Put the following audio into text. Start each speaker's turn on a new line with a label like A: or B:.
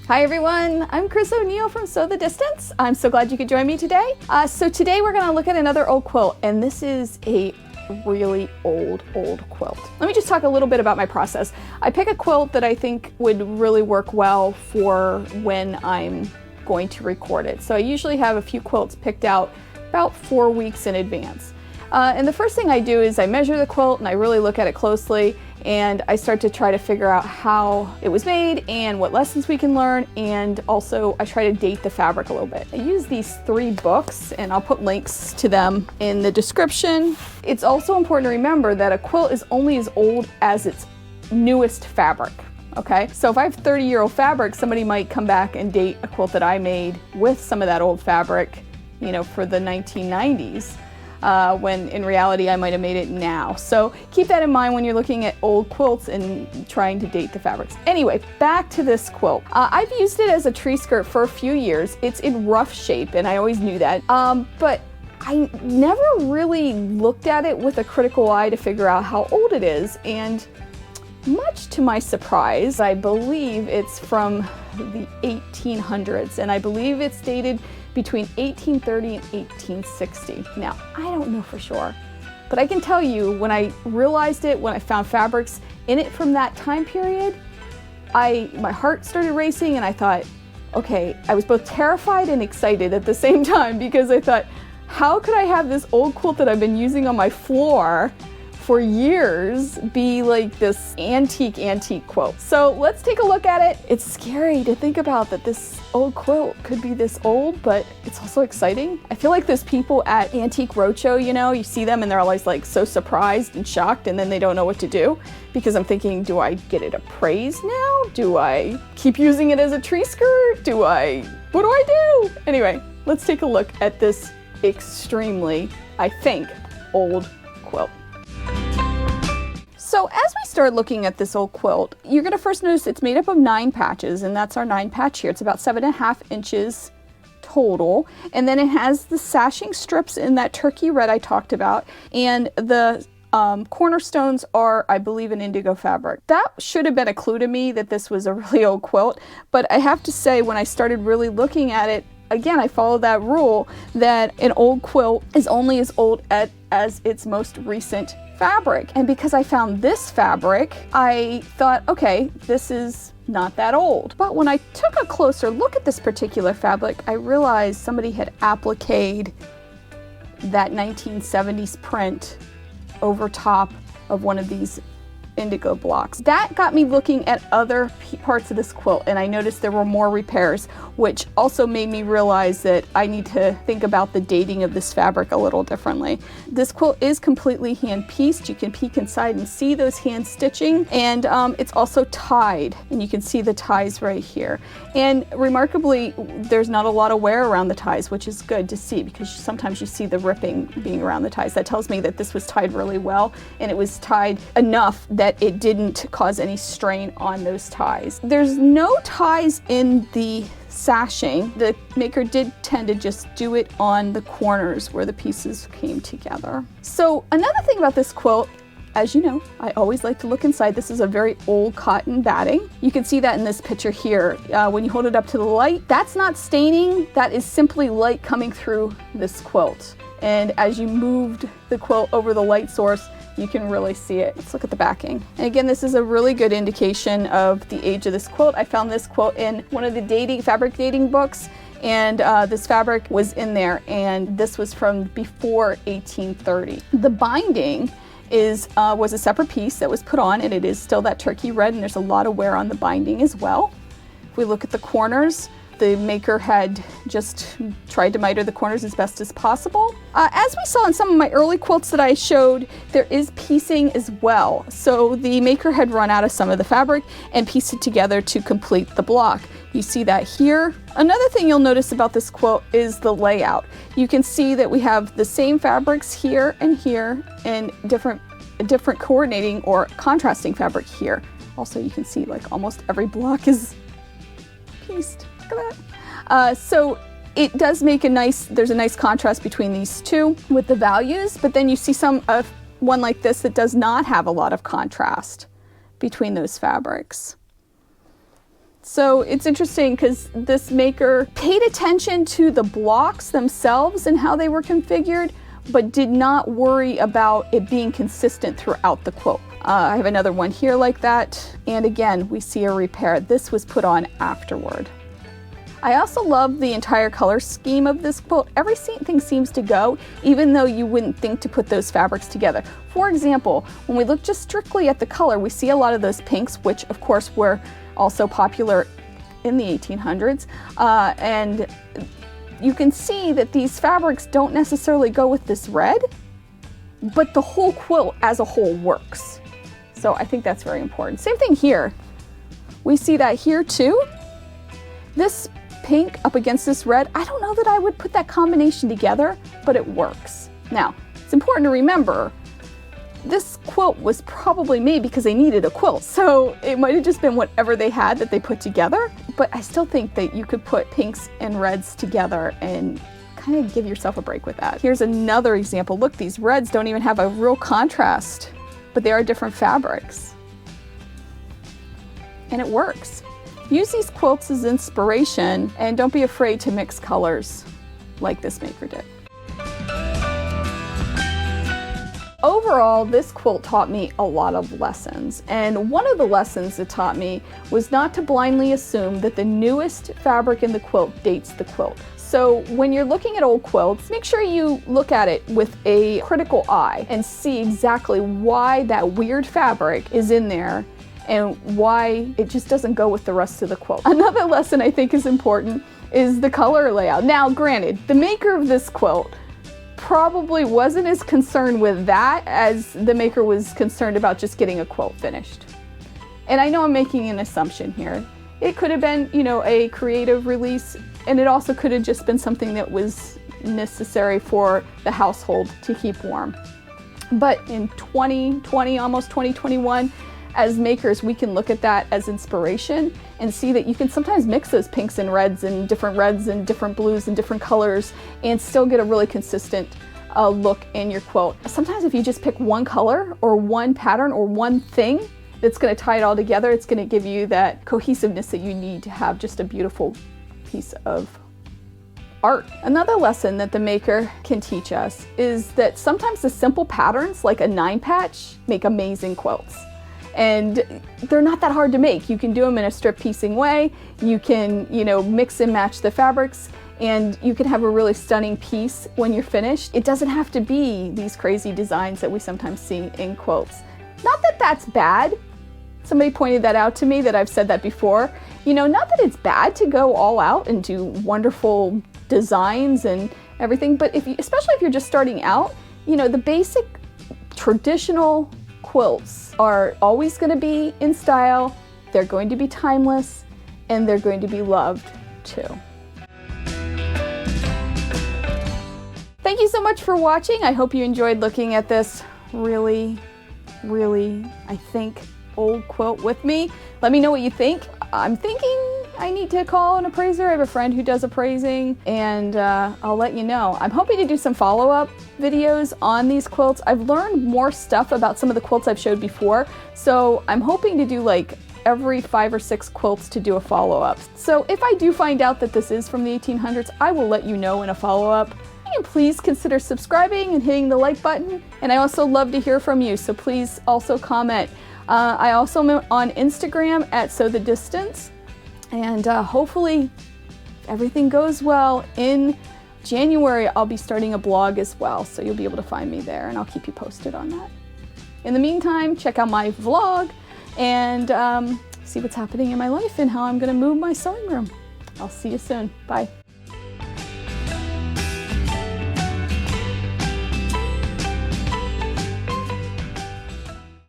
A: Hi everyone, I'm Chris O'Neill from Sew the Distance. I'm so glad you could join me today. So today we're gonna look at another old quilt, and this is a really old quilt. Let me just talk a little bit about my process. I pick a quilt that I think would really work well for when I'm going to record it. So I usually have a few quilts picked out about 4 weeks in advance. And the first thing I do is I measure the quilt and I really look at it closely, and I start to try to figure out how it was made and what lessons we can learn, and also I try to date the fabric a little bit. I use these 3 books and I'll put links to them in the description. It's also important to remember that a quilt is only as old as its newest fabric. Okay, so if I have 30-year-old fabric, somebody might come back and date a quilt that I made with some of that old fabric, you know, for the 1990s. When in reality I might have made it now. So keep that in mind when you're looking at old quilts and trying to date the fabrics. Anyway, back to this quilt. I've used it as a tree skirt for a few years. It's in rough shape, and I always knew that. But I never really looked at it with a critical eye to figure out how old it is. And much to my surprise, I believe it's from the 1800s, and I believe it's dated between 1830 and 1860. Now, I don't know for sure, but I can tell you when I realized it, when I found fabrics in it from that time period, my heart started racing, and I thought, okay, I was both terrified and excited at the same time, because I thought, how could I have this old quilt that I've been using on my floor for years be like this antique quilt? So let's take a look at it. It's scary to think about that this old quilt could be this old, but it's also exciting. I feel like those people at Antique Roadshow, you know, you see them and they're always like so surprised and shocked, and then they don't know what to do, because I'm thinking, do I get it appraised now? Do I keep using it as a tree skirt? What do I do? Anyway, let's take a look at this extremely, I think, old quilt. So as we start looking at this old quilt, you're going to first notice it's made up of 9 patches, and that's our 9 patch here. It's about 7.5 inches total, and then it has the sashing strips in that turkey red I talked about, and the cornerstones are, I believe, an indigo fabric. That should have been a clue to me that this was a really old quilt, but I have to say, when I started really looking at it, again, I followed that rule that an old quilt is only as old as its most recent fabric. And because I found this fabric, I thought, okay, this is not that old. But when I took a closer look at this particular fabric, I realized somebody had appliqued that 1970s print over top of one of these indigo blocks. That got me looking at other parts of this quilt, and I noticed there were more repairs, which also made me realize that I need to think about the dating of this fabric a little differently. This quilt is completely hand pieced. You can peek inside and see those hand stitching, and it's also tied, and you can see the ties right here. And remarkably, there's not a lot of wear around the ties, which is good to see, because sometimes you see the ripping being around the ties. That tells me that this was tied really well, and it was tied enough that it didn't cause any strain on those ties. There's no ties in the sashing. The maker did tend to just do it on the corners where the pieces came together. So another thing about this quilt, as you know, I always like to look inside. This is a very old cotton batting. You can see that in this picture here. When you hold it up to the light, that's not staining. That is simply light coming through this quilt. And as you moved the quilt over the light source, you can really see it. Let's look at the backing. And again, this is a really good indication of the age of this quilt. I found this quilt in one of the fabric dating books, and this fabric was in there, and this was from before 1830. The binding was a separate piece that was put on, and it is still that turkey red, and there's a lot of wear on the binding as well. If we look at the corners, the maker had just tried to miter the corners as best as possible. As we saw in some of my early quilts that I showed, there is piecing as well. So the maker had run out of some of the fabric and pieced it together to complete the block. You see that here. Another thing you'll notice about this quilt is the layout. You can see that we have the same fabrics here and different coordinating or contrasting fabric here. Also, you can see like almost every block is pieced. Look at that. So it does make there's a nice contrast between these two with the values, but then you see one like this that does not have a lot of contrast between those fabrics. So it's interesting because this maker paid attention to the blocks themselves and how they were configured, but did not worry about it being consistent throughout the quilt. I have another one here like that. And again, we see a repair. This was put on afterward. I also love the entire color scheme of this quilt. Everything seems to go, even though you wouldn't think to put those fabrics together. For example, when we look just strictly at the color, we see a lot of those pinks, which of course were also popular in the 1800s. And you can see that these fabrics don't necessarily go with this red, but the whole quilt as a whole works. So I think that's very important. Same thing here. We see that here too. This pink up against this red, I don't know that I would put that combination together, but it works. Now, it's important to remember, this quilt was probably made because they needed a quilt, so it might have just been whatever they had that they put together, but I still think that you could put pinks and reds together and kind of give yourself a break with that. Here's another example. Look, these reds don't even have a real contrast, but they are different fabrics. And it works. Use these quilts as inspiration and don't be afraid to mix colors like this maker did. Overall, this quilt taught me a lot of lessons, and one of the lessons it taught me was not to blindly assume that the newest fabric in the quilt dates the quilt. So when you're looking at old quilts, make sure you look at it with a critical eye and see exactly why that weird fabric is in there and why it just doesn't go with the rest of the quilt. Another lesson I think is important is the color layout. Now, granted, the maker of this quilt probably wasn't as concerned with that as the maker was concerned about just getting a quilt finished. And I know I'm making an assumption here. It could have been, you know, a creative release, and it also could have just been something that was necessary for the household to keep warm. But in 2020, almost 2021, as makers, we can look at that as inspiration and see that you can sometimes mix those pinks and reds and different blues and different colors and still get a really consistent look in your quilt. Sometimes if you just pick one color or one pattern or one thing that's going to tie it all together, it's going to give you that cohesiveness that you need to have just a beautiful piece of art. Another lesson that the maker can teach us is that sometimes the simple patterns like a 9-patch make amazing quilts. And they're not that hard to make. You can do them in a strip piecing way. You can, you know, mix and match the fabrics, and you can have a really stunning piece when you're finished. It doesn't have to be these crazy designs that we sometimes see in quilts. Not that that's bad. Somebody pointed that out to me, that I've said that before. You know, not that it's bad to go all out and do wonderful designs and everything, but especially if you're just starting out, you know, the basic traditional quilts are always going to be in style, they're going to be timeless, and they're going to be loved too. Thank you so much for watching. I hope you enjoyed looking at this really, I think, old quilt with me. Let me know what you think. I'm thinking I need to call an appraiser. I have a friend who does appraising, and I'll let you know. I'm hoping to do some follow-up videos on these quilts. I've learned more stuff about some of the quilts I've showed before, so I'm hoping to do like every 5 or 6 quilts to do a follow-up. So if I do find out that this is from the 1800s, I will let you know in a follow-up. And please consider subscribing and hitting the like button. And I also love to hear from you, so please also comment. I also am on Instagram at SewTheDistance. And hopefully everything goes well. In January, I'll be starting a blog as well, so you'll be able to find me there, and I'll keep you posted on that. In the meantime, check out my vlog and see what's happening in my life and how I'm going to move my sewing room. I'll see you soon. Bye.